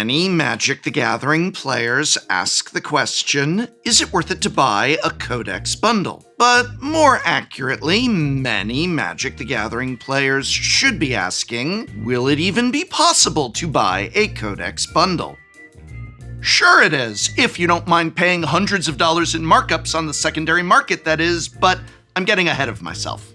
Many Magic the Gathering players ask the question, is it worth it to buy a Codex bundle? But more accurately, many Magic the Gathering players should be asking, will it even be possible to buy a Codex bundle? Sure it is, if you don't mind paying hundreds of dollars in markups on the secondary market, that is, but I'm getting ahead of myself.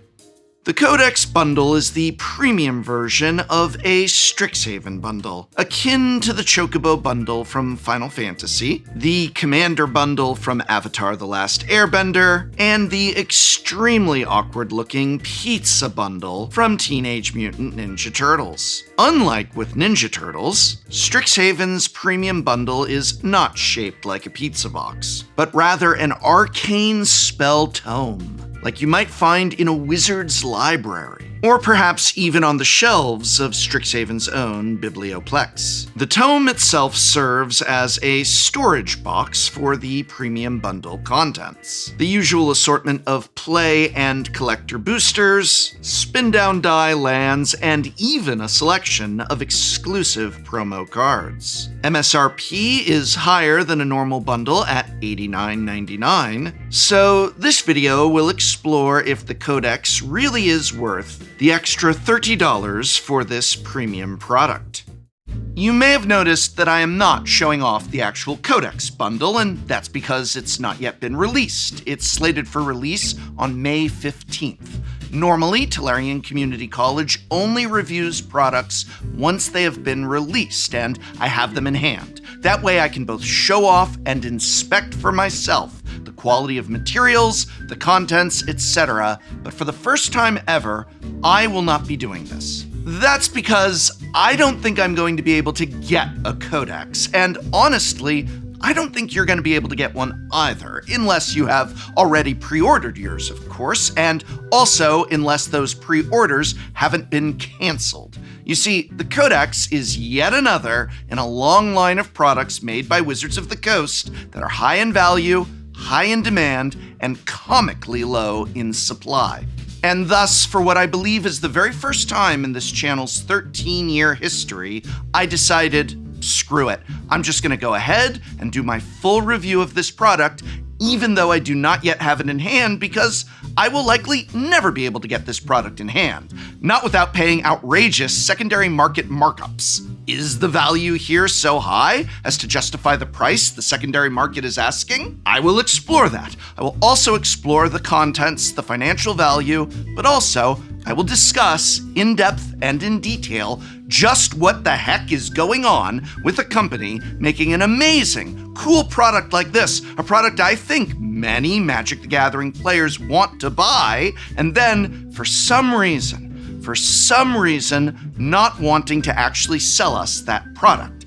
The Codex bundle is the premium version of a Strixhaven bundle, akin to the Chocobo bundle from Final Fantasy, the Commander bundle from Avatar: The Last Airbender, and the extremely awkward-looking Pizza bundle from Teenage Mutant Ninja Turtles. Unlike with Ninja Turtles, Strixhaven's premium bundle is not shaped like a pizza box, but rather an arcane spell tome, like you might find in a wizard's library, or perhaps even on the shelves of Strixhaven's own Biblioplex. The tome itself serves as a storage box for the premium bundle contents. The usual assortment of play and collector boosters, spin-down die lands, and even a selection of exclusive promo cards. MSRP is higher than a normal bundle at $89.99, so this video will explore if the Codex really is worth the extra $30 for this premium product. You may have noticed that I am not showing off the actual Codex bundle, and that's because it's not yet been released. It's slated for release on May 15th. Normally, Tolarian Community College only reviews products once they have been released, and I have them in hand. That way I can both show off and inspect for myself the quality of materials, the contents, etc. But for the first time ever, I will not be doing this. That's because I don't think I'm going to be able to get a Codex, and honestly, I don't think you're going to be able to get one either, unless you have already pre-ordered yours, of course, and also unless those pre-orders haven't been canceled. You see, the Codex is yet another in a long line of products made by Wizards of the Coast that are high in value, high in demand, and comically low in supply. And thus, for what I believe is the very first time in this channel's 13-year history, I decided, screw it. I'm just going to go ahead and do my full review of this product, even though I do not yet have it in hand, because I will likely never be able to get this product in hand, not without paying outrageous secondary market markups. Is the value here so high as to justify the price the secondary market is asking? I will explore that. I will also explore the contents, the financial value, but also I will discuss in depth and in detail just what the heck is going on with a company making an amazing, cool product like this, a product I think many Magic the Gathering players want to buy, and then for some reason, not wanting to actually sell us that product.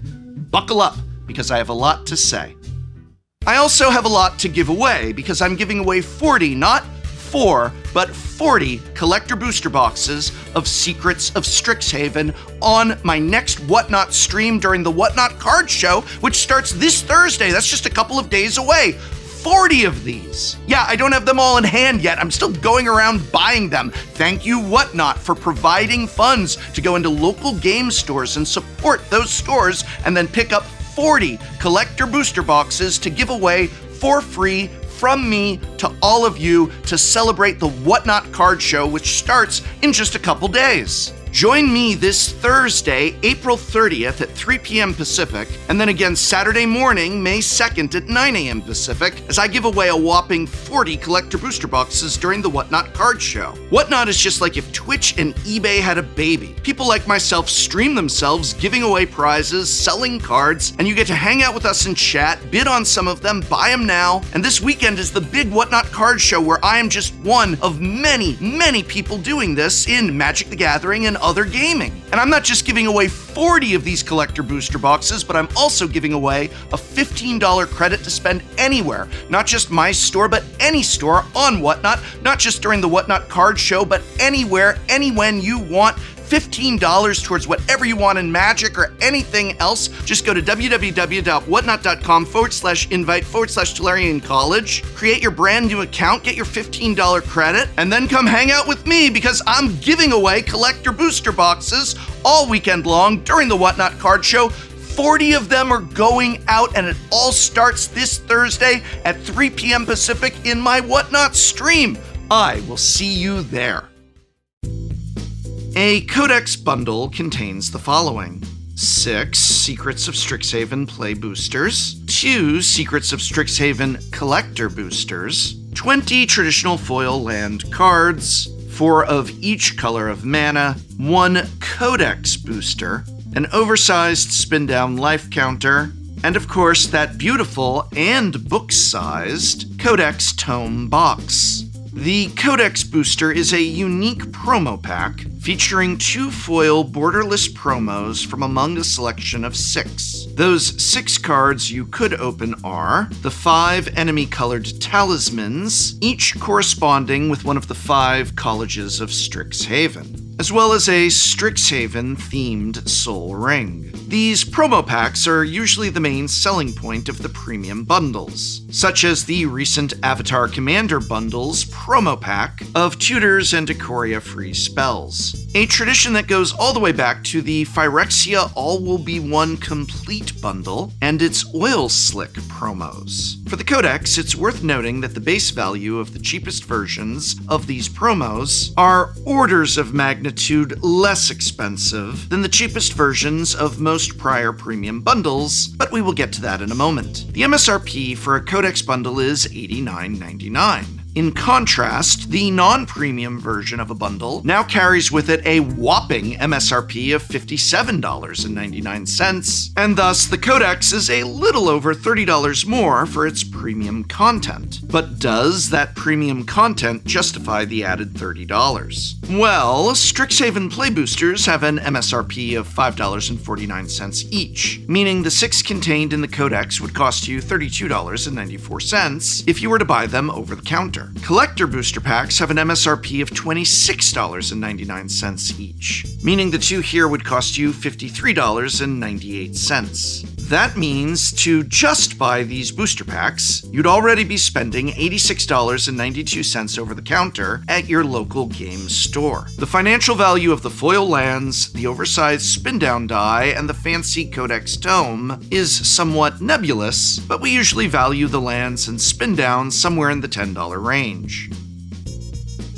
Buckle up, because I have a lot to say. I also have a lot to give away, because I'm giving away 40, not 4, but 40 collector booster boxes of Secrets of Strixhaven on my next Whatnot stream during the Whatnot card show, which starts this Thursday. That's just a couple of days away. 40 of these. Yeah, I don't have them all in hand yet. I'm still going around buying them. Thank you, Whatnot, for providing funds to go into local game stores and support those stores, and then pick up 40 collector booster boxes to give away for free from me to all of you to celebrate the Whatnot card show, which starts in just a couple days. Join me this Thursday, April 30th at 3 p.m. Pacific, and then again Saturday morning, May 2nd at 9 a.m. Pacific, as I give away a whopping 40 collector booster boxes during the Whatnot card show. Whatnot is just like if Twitch and eBay had a baby. People like myself stream themselves giving away prizes, selling cards, and you get to hang out with us and chat, bid on some of them, buy them now, and this weekend is the big Whatnot card show where I am just one of many, many people doing this in Magic the Gathering and other gaming. And I'm not just giving away 40 of these collector booster boxes, but I'm also giving away a $15 credit to spend anywhere, not just my store, but any store on Whatnot, not just during the Whatnot card show, but anywhere, when you want. $15 towards whatever you want in Magic or anything else. Just go to www.whatnot.com/invite/Tolarian College, create your brand new account, get your $15 credit, and then come hang out with me because I'm giving away collector booster boxes all weekend long during the Whatnot card show 40 of them are going out, and it all starts this Thursday at 3 p.m. Pacific in my Whatnot stream. I will see you there. A Codex bundle contains the following: 6 Secrets of Strixhaven Play Boosters, 2 Secrets of Strixhaven Collector Boosters, 20 Traditional Foil Land Cards, 4 of each color of mana, 1 Codex Booster, an oversized spin-down life counter, and of course that beautiful and book-sized Codex Tome box. The Codex Booster is a unique promo pack featuring 2 foil borderless promos from among a selection of 6. Those 6 cards you could open are the 5 enemy-colored talismans, each corresponding with one of the 5 colleges of Strixhaven, as well as a Strixhaven-themed Soul Ring. These promo packs are usually the main selling point of the premium bundles, such as the recent Avatar Commander Bundle's promo pack of Tutors and Ikoria free spells, a tradition that goes all the way back to the Phyrexia All Will Be One Complete Bundle and its Oil Slick promos. For the Codex, it's worth noting that the base value of the cheapest versions of these promos are orders of magnitude less expensive than the cheapest versions of most prior premium bundles, but we will get to that in a moment. The MSRP for a Codex bundle is $89.99. In contrast, the non-premium version of a bundle now carries with it a whopping MSRP of $57.99, and thus the Codex is a little over $30 more for its premium content. But does that premium content justify the added $30? Well, Strixhaven Play Boosters have an MSRP of $5.49 each, meaning the 6 contained in the Codex would cost you $32.94 if you were to buy them over the counter. Collector booster packs have an MSRP of $26.99 each, meaning the 2 here would cost you $53.98. That means to just buy these booster packs, you'd already be spending $86.92 over the counter at your local game store. The financial value of the foil lands, the oversized spin-down die, and the fancy Codex Tome is somewhat nebulous, but we usually value the lands and spin-downs somewhere in the $10 range.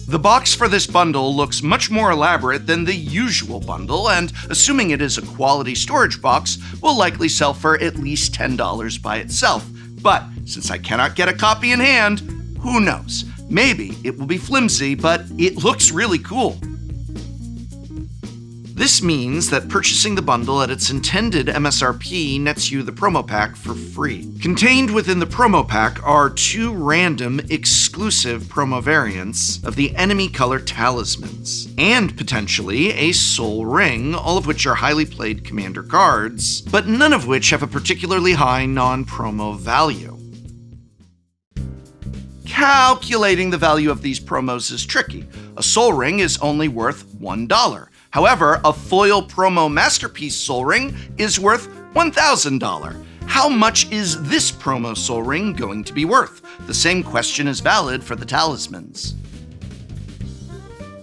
The box for this bundle looks much more elaborate than the usual bundle, and assuming it is a quality storage box, will likely sell for at least $10 by itself. But since I cannot get a copy in hand, who knows? Maybe it will be flimsy, but it looks really cool. This means that purchasing the bundle at its intended MSRP nets you the promo pack for free. Contained within the promo pack are 2 random, exclusive promo variants of the enemy color talismans, and potentially a soul ring, all of which are highly played commander cards, but none of which have a particularly high non-promo value. Calculating the value of these promos is tricky. A soul ring is only worth $1. However, a foil promo masterpiece soul ring is worth $1,000. How much is this promo soul ring going to be worth? The same question is valid for the talismans.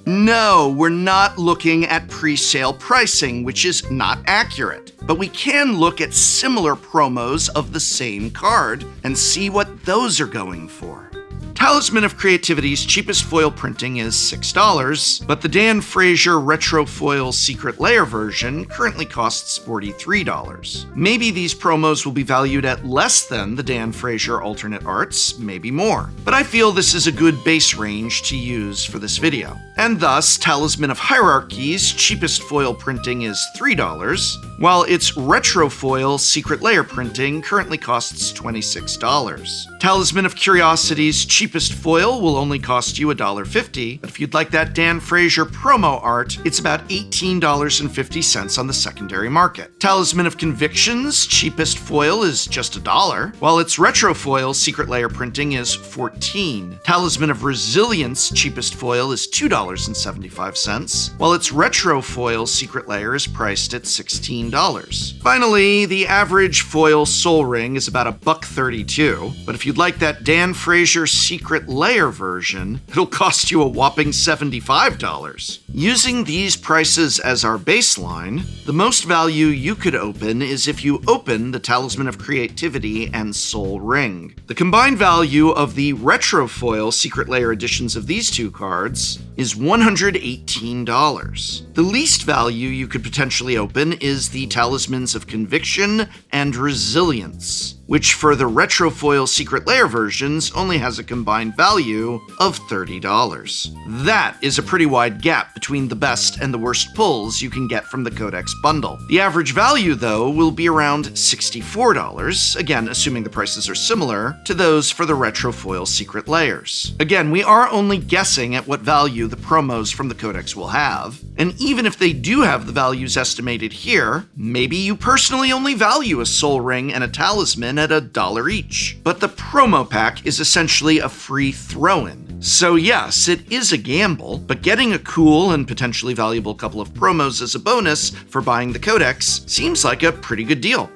No, we're not looking at pre-sale pricing, which is not accurate. But we can look at similar promos of the same card and see what those are going for. Talisman of Creativity's cheapest foil printing is $6, but the Dan Frazier Retro Foil Secret Lair version currently costs $43. Maybe these promos will be valued at less than the Dan Frazier alternate arts, maybe more. But I feel this is a good base range to use for this video. And thus, Talisman of Hierarchy's cheapest foil printing is $3, while its Retro Foil Secret Lair printing currently costs $26. Talisman of Curiosity's cheapest foil will only cost you $1.50, but if you'd like that Dan Frazier promo art, it's about $18.50 on the secondary market. Talisman of Conviction's cheapest foil is just $1, while its Retro Foil Secret Lair printing is $14. Talisman of Resilience cheapest foil is $2.75, while its Retro Foil Secret Lair is priced at $16. $15. Finally, the average foil soul ring is about $1.32, but if you'd like that Dan Fraser Secret Lair version, it'll cost you a whopping $75. Using these prices as our baseline, the most value you could open is if you open the Talisman of Creativity and Soul Ring. The combined value of the Retrofoil Secret Lair editions of these two cards is $118. The least value you could potentially open is the Talismans of Conviction and Resilience, which for the Retrofoil Secret Lair versions only has a combined value of $30. That is a pretty wide gap between the best and the worst pulls you can get from the Codex bundle. The average value, though, will be around $64, again assuming the prices are similar to those for the Retrofoil Secret Lairs. Again, we are only guessing at what value the promos from the Codex will have, and even if they do have the values estimated here, maybe you personally only value a soul ring and a talisman at $1 each. But the promo pack is essentially a free throw-in. So yes, it is a gamble, but getting a cool and potentially valuable couple of promos as a bonus for buying the Codex seems like a pretty good deal.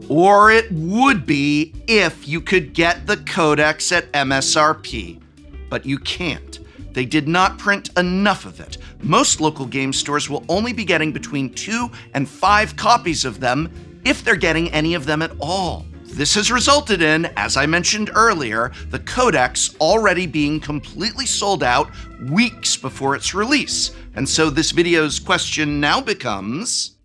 Or it would be if you could get the Codex at MSRP, but you can't. They did not print enough of it. Most local game stores will only be getting between 2 and 5 copies of them if they're getting any of them at all. This has resulted in, as I mentioned earlier, the Codex already being completely sold out weeks before its release. And so this video's question now becomes: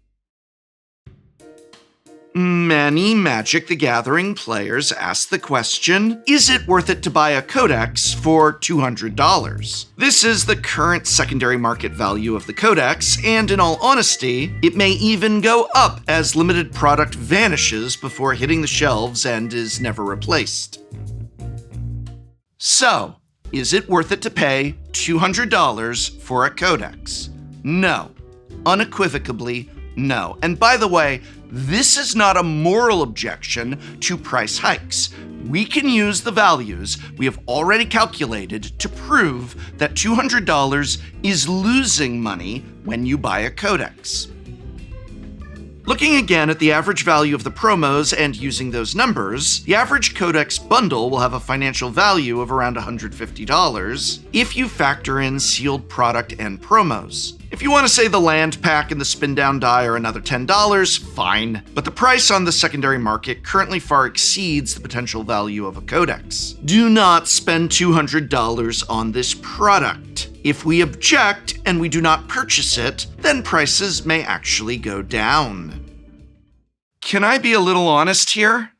many Magic the Gathering players ask the question, is it worth it to buy a Codex for $200? This is the current secondary market value of the Codex, and in all honesty, it may even go up as limited product vanishes before hitting the shelves and is never replaced. So, is it worth it to pay $200 for a Codex? No. Unequivocally, no. And by the way, this is not a moral objection to price hikes. We can use the values we have already calculated to prove that $200 is losing money when you buy a Codex. Looking again at the average value of the promos and using those numbers, the average Codex bundle will have a financial value of around $150 if you factor in sealed product and promos. If you want to say the land pack and the spin down die are another $10, fine. But the price on the secondary market currently far exceeds the potential value of a Codex. Do not spend $200 on this product. If we object and we do not purchase it, then prices may actually go down. Can I be a little honest here?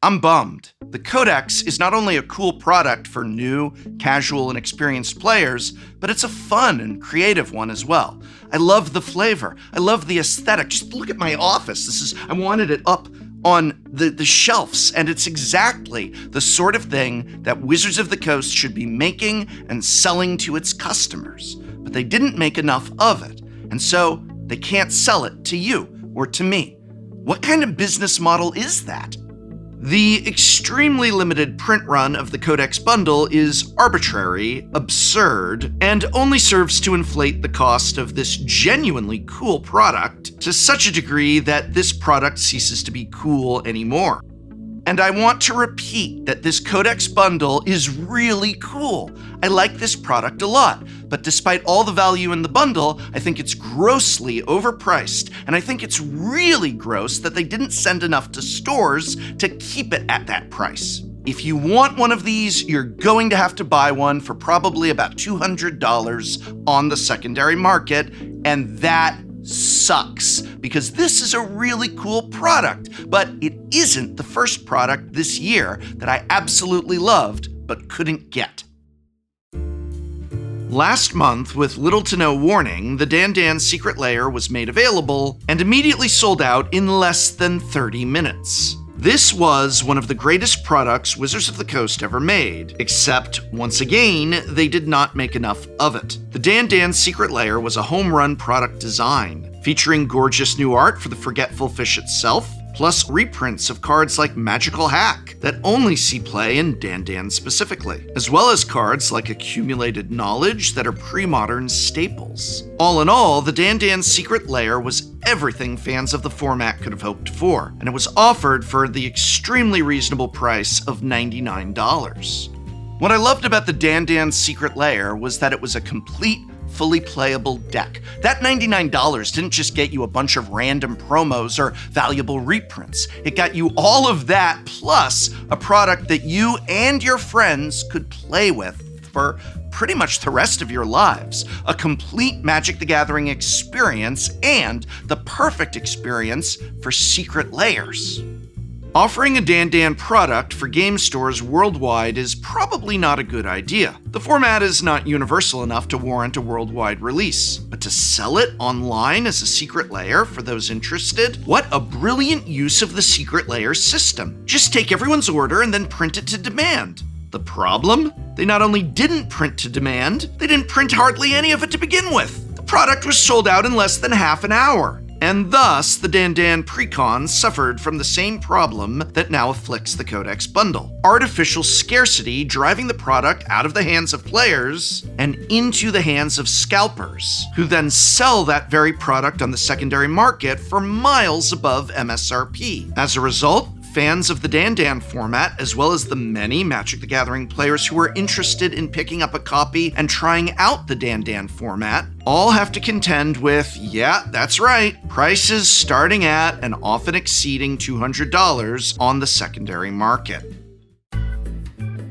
I'm bummed. The Codex is not only a cool product for new, casual, and experienced players, but it's a fun and creative one as well. I love the flavor. I love the aesthetic. Just look at my office. I wanted it up on the shelves, and it's exactly the sort of thing that Wizards of the Coast should be making and selling to its customers. But they didn't make enough of it, and so they can't sell it to you or to me. What kind of business model is that? The extremely limited print run of the Codex bundle is arbitrary, absurd, and only serves to inflate the cost of this genuinely cool product to such a degree that this product ceases to be cool anymore. And I want to repeat that this Codex bundle is really cool. I like this product a lot, but despite all the value in the bundle, I think it's grossly overpriced, and I think it's really gross that they didn't send enough to stores to keep it at that price. If you want one of these, you're going to have to buy one for probably about $200 on the secondary market, and that sucks, because this is a really cool product, but it isn't the first product this year that I absolutely loved but couldn't get. Last month, with little to no warning, the Dandan Secret Lair was made available and immediately sold out in less than 30 minutes. This was one of the greatest products Wizards of the Coast ever made, except, once again, they did not make enough of it. The Dandan Secret Lair was a home run product design, featuring gorgeous new art for the Forgetful Fish itself, plus reprints of cards like Magical Hack that only see play in Dandan specifically, as well as cards like Accumulated Knowledge that are pre-modern staples. All in all, the Dandan Secret Lair was everything fans of the format could have hoped for, and it was offered for the extremely reasonable price of $99. What I loved about the Dandan Secret Lair was that it was a complete, fully playable deck. That $99 didn't just get you a bunch of random promos or valuable reprints. It got you all of that plus a product that you and your friends could play with for pretty much the rest of your lives. A complete Magic the Gathering experience and the perfect experience for secret lairs. Offering a Dandan product for game stores worldwide is probably not a good idea. The format is not universal enough to warrant a worldwide release. But to sell it online as a secret lair for those interested? What a brilliant use of the secret lair system. Just take everyone's order and then print it to demand. The problem? They not only didn't print to demand, they didn't print hardly any of it to begin with. The product was sold out in less than half an hour. And thus, the Dandan Precon suffered from the same problem that now afflicts the Codex bundle. Artificial scarcity driving the product out of the hands of players and into the hands of scalpers, who then sell that very product on the secondary market for miles above MSRP. As a result, fans of the Dandan format, as well as the many Magic the Gathering players who are interested in picking up a copy and trying out the Dandan format, all have to contend with, yeah, that's right, prices starting at and often exceeding $200 on the secondary market.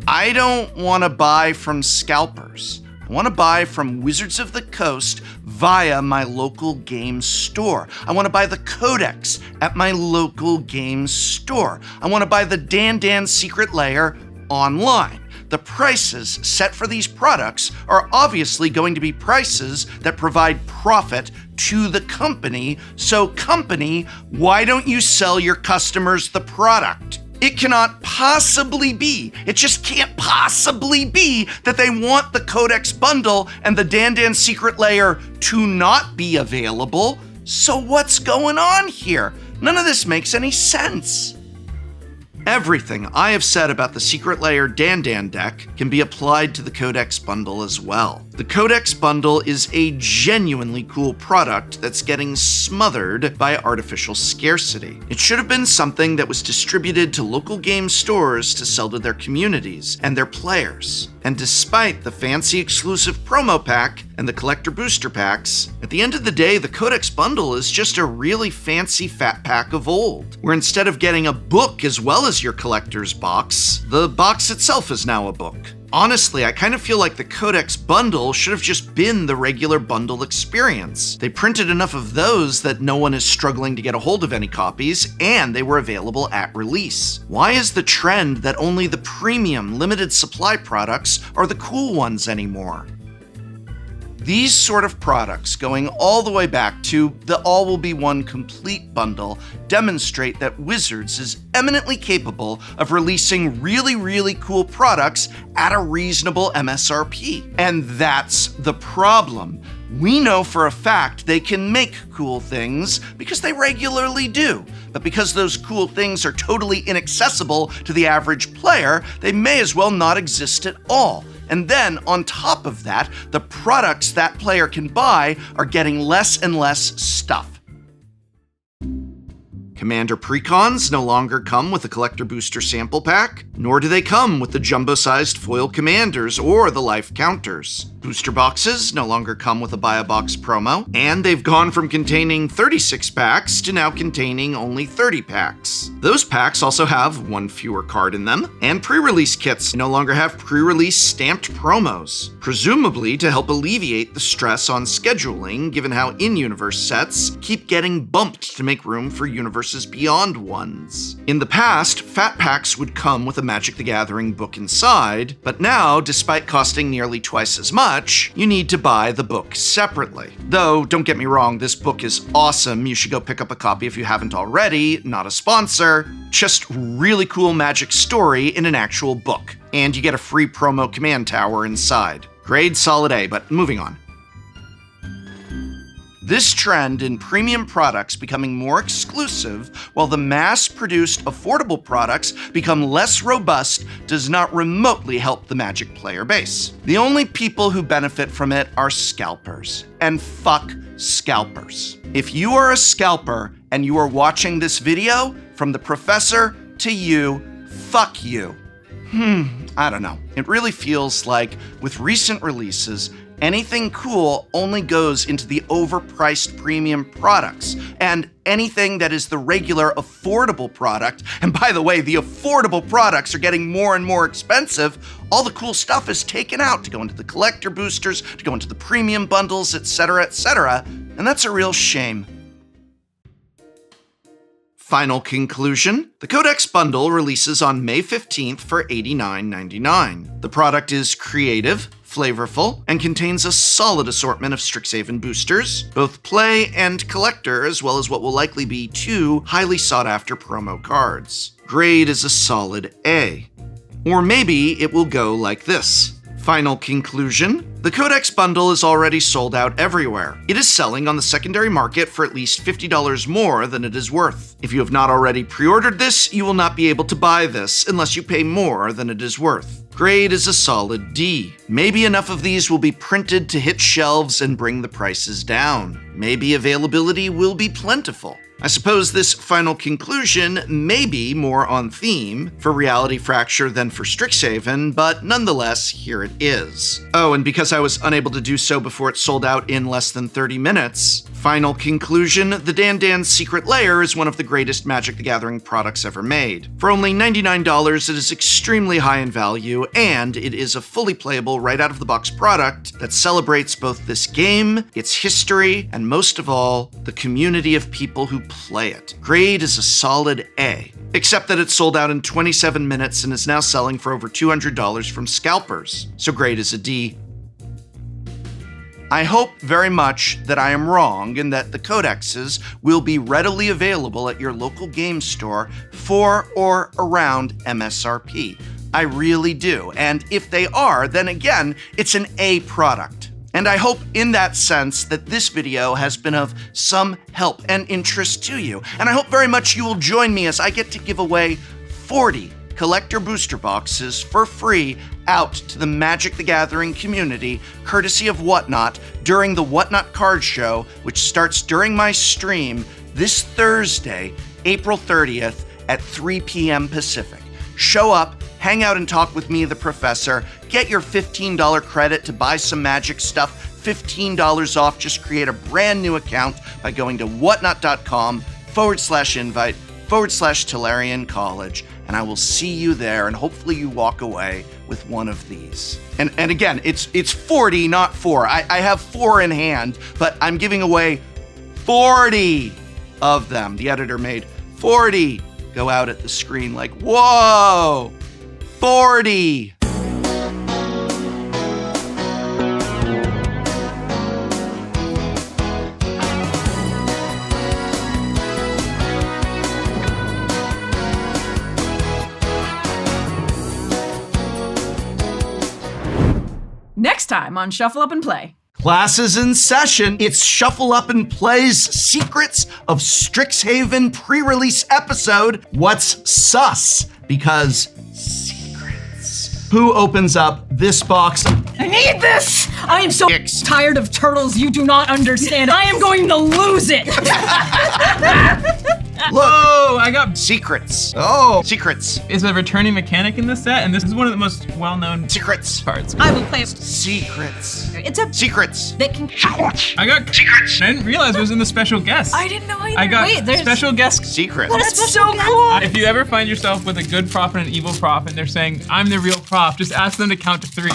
I don't want to buy from scalpers. I want to buy from Wizards of the Coast via my local game store. I want to buy the Codex at my local game store. I want to buy the Dandan Secret Lair online. The prices set for these products are obviously going to be prices that provide profit to the company. So company, why don't you sell your customers the product? It cannot possibly be, it just can't possibly be that they want the Codex bundle and the Dandan Secret Lair to not be available. So what's going on here? None of this makes any sense. Everything I have said about the Secret Lair Dandan deck can be applied to the Codex bundle as well. The Codex bundle is a genuinely cool product that's getting smothered by artificial scarcity. It should have been something that was distributed to local game stores to sell to their communities and their players. And despite the fancy exclusive promo pack and the collector booster packs, at the end of the day, the Codex bundle is just a really fancy fat pack of old, where instead of getting a book as well as your collector's box, the box itself is now a book. Honestly, I kind of feel like the Codex bundle should have just been the regular bundle experience. They printed enough of those that no one is struggling to get a hold of any copies, and they were available at release. Why is the trend that only the premium, limited supply products are the cool ones anymore? These sort of products, going all the way back to the All Will Be One complete bundle, demonstrate that Wizards is eminently capable of releasing really, really cool products at a reasonable MSRP. And that's the problem. We know for a fact they can make cool things because they regularly do. But because those cool things are totally inaccessible to the average player, they may as well not exist at all. And then, on top of that, the products that player can buy are getting less and less stuff. Commander Precons no longer come with a collector booster sample pack, nor do they come with the jumbo-sized foil commanders or the life counters. Booster boxes no longer come with a buy a box promo, and they've gone from containing 36 packs to now containing only 30 packs. Those packs also have one fewer card in them, and pre-release kits no longer have pre-release stamped promos, presumably to help alleviate the stress on scheduling given how in-universe sets keep getting bumped to make room for universes beyond ones. In the past, fat packs would come with a Magic the Gathering book inside, but now, despite costing nearly twice as much, you need to buy the book separately. Though, don't get me wrong, this book is awesome. You should go pick up a copy if you haven't already. Not a sponsor. Just really cool Magic story in an actual book. And you get a free promo command tower inside. Grade solid A, but moving on. This trend in premium products becoming more exclusive while the mass-produced affordable products become less robust does not remotely help the Magic player base. The only people who benefit from it are scalpers. And fuck scalpers. If you are a scalper and you are watching this video, from the professor to you, fuck you. I don't know. It really feels like, with recent releases, anything cool only goes into the overpriced premium products, and anything that is the regular affordable product, and by the way, the affordable products are getting more and more expensive, all the cool stuff is taken out to go into the collector boosters, to go into the premium bundles, etc., and that's a real shame. Final conclusion, the Codex bundle releases on May 15th for $89.99. The product is creative, flavorful, and contains a solid assortment of Strixhaven boosters, both play and collector, as well as what will likely be 2 highly sought-after promo cards. Grade is a solid A. Or maybe it will go like this. Final conclusion, the Codex bundle is already sold out everywhere. It is selling on the secondary market for at least $50 more than it is worth. If you have not already pre-ordered this, you will not be able to buy this unless you pay more than it is worth. Grade is a solid D. Maybe enough of these will be printed to hit shelves and bring the prices down. Maybe availability will be plentiful. I suppose this final conclusion may be more on theme for Reality Fracture than for Strixhaven, but nonetheless, here it is. Oh, and because I was unable to do so before it sold out in less than 30 minutes, final conclusion, the Dandan Secret Lair is one of the greatest Magic the Gathering products ever made. For only $99, it is extremely high in value, and it is a fully playable right-out-of-the-box product that celebrates both this game, its history, and most of all, the community of people who play it. Grade is a solid A, except that it sold out in 27 minutes and is now selling for over $200 from scalpers, so grade is a D. I hope very much that I am wrong and that the codexes will be readily available at your local game store for or around MSRP. I really do, and if they are, then again, it's an A product. And I hope in that sense that this video has been of some help and interest to you. And I hope very much you will join me as I get to give away 40 collector booster boxes for free out to the Magic the Gathering community, courtesy of Whatnot, during the Whatnot card show, which starts during my stream this Thursday, April 30th at 3 p.m. Pacific. Show up, hang out and talk with me, the professor, get your $15 credit to buy some Magic stuff, $15 off, just create a brand new account by going to whatnot.com/invite/Tolarian College, and I will see you there, and hopefully you walk away with one of these. And again, it's 40, not 4. I have 4 in hand, but I'm giving away 40 of them. The editor made 40 go out at the screen like, whoa, 40. Next time on Shuffle Up and Play. Class is in session. It's Shuffle Up and Play's Secrets of Strixhaven pre-release episode, What's Sus? Because secrets. Who opens up this box? I need this! I am so tired of turtles you do not understand. I am going to lose it! Look. Oh, I got secrets. Oh, secrets. Is a returning mechanic in this set, and this is one of the most well-known secrets cards. I will play secrets. It's a secrets that can. I got secrets. I didn't realize it was in the special guest. I didn't know either. I got there's special guest secrets. That's so cool. If you ever find yourself with a good prop and an evil prop, and they're saying I'm the real prop, just ask them to count to 3.